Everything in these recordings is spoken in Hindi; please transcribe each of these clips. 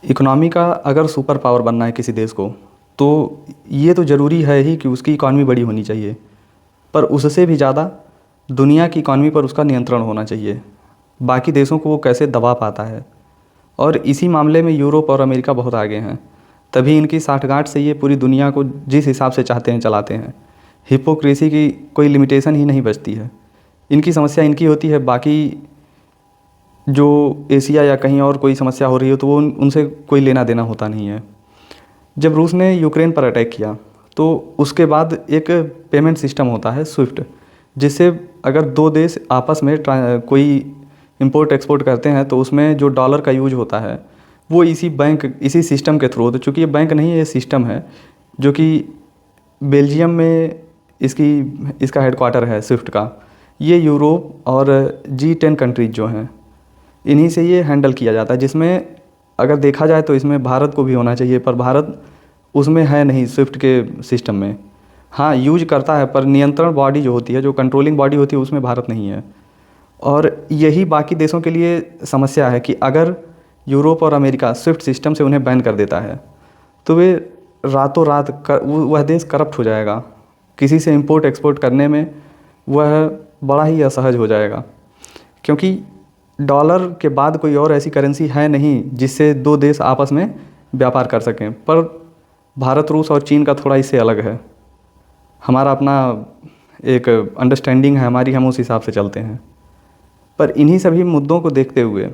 इकोनॉमी का अगर सुपर पावर बनना है किसी देश को, तो ये तो ज़रूरी है ही कि उसकी इकॉनमी बड़ी होनी चाहिए, पर उससे भी ज़्यादा दुनिया की इकॉनमी पर उसका नियंत्रण होना चाहिए। बाकी देशों को वो कैसे दबा पाता है, और इसी मामले में यूरोप और अमेरिका बहुत आगे हैं। तभी इनकी साठगांठ से ये पूरी दुनिया को जिस हिसाब से चाहते हैं चलाते हैं। हिपोक्रेसी की कोई लिमिटेशन ही नहीं बचती है। इनकी समस्या इनकी होती है, बाकी जो एशिया या कहीं और कोई समस्या हो रही हो तो वो उनसे कोई लेना देना होता नहीं है। जब रूस ने यूक्रेन पर अटैक किया तो उसके बाद एक पेमेंट सिस्टम होता है स्विफ्ट, जिससे अगर दो देश आपस में कोई इंपोर्ट एक्सपोर्ट करते हैं तो उसमें जो डॉलर का यूज होता है वो इसी सिस्टम के थ्रू होता है। चूँकि ये बैंक नहीं है, ये सिस्टम है जो कि बेल्जियम में इसका हेडक्वार्टर है स्विफ्ट का। ये यूरोप और G10 कंट्रीज जो हैं इन्हीं से ये हैंडल किया जाता है, जिसमें अगर देखा जाए तो इसमें भारत को भी होना चाहिए, पर भारत उसमें है नहीं स्विफ्ट के सिस्टम में। हाँ, यूज करता है, पर नियंत्रण बॉडी जो होती है, जो कंट्रोलिंग बॉडी होती है, उसमें भारत नहीं है। और यही बाकी देशों के लिए समस्या है कि अगर यूरोप और अमेरिका स्विफ्ट सिस्टम से उन्हें बैन कर देता है तो वे रातों रात वह देश करप्ट हो जाएगा। किसी से इंपोर्ट एक्सपोर्ट करने में वह बड़ा ही असहज हो जाएगा, क्योंकि डॉलर के बाद कोई और ऐसी करेंसी है नहीं जिससे दो देश आपस में व्यापार कर सकें। पर भारत, रूस और चीन का थोड़ा इससे अलग है। हमारा अपना एक अंडरस्टैंडिंग है हमारी, हम उस हिसाब से चलते हैं। पर इन्हीं सभी मुद्दों को देखते हुए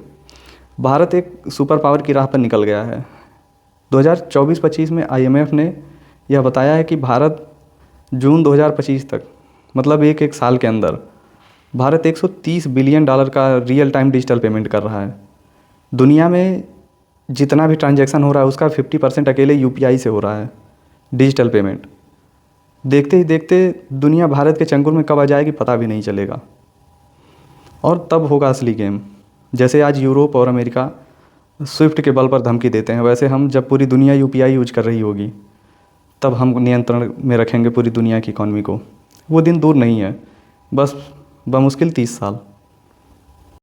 भारत एक सुपर पावर की राह पर निकल गया है। 2024-25 में IMF ने यह बताया है कि भारत जून 2025 तक, मतलब एक साल के अंदर, भारत $130 बिलियन का रियल टाइम डिजिटल पेमेंट कर रहा है। दुनिया में जितना भी ट्रांजैक्शन हो रहा है उसका 50% अकेले UPI से हो रहा है, डिजिटल पेमेंट। देखते ही देखते दुनिया भारत के चंगुल में कब आ जाएगी पता भी नहीं चलेगा, और तब होगा असली गेम। जैसे आज यूरोप और अमेरिका स्विफ्ट के बल पर धमकी देते हैं, वैसे हम जब पूरी दुनिया UPI यूज कर रही होगी तब हम नियंत्रण में रखेंगे पूरी दुनिया की इकॉनमी को। वो दिन दूर नहीं है, बस बमुश्किल 30 साल।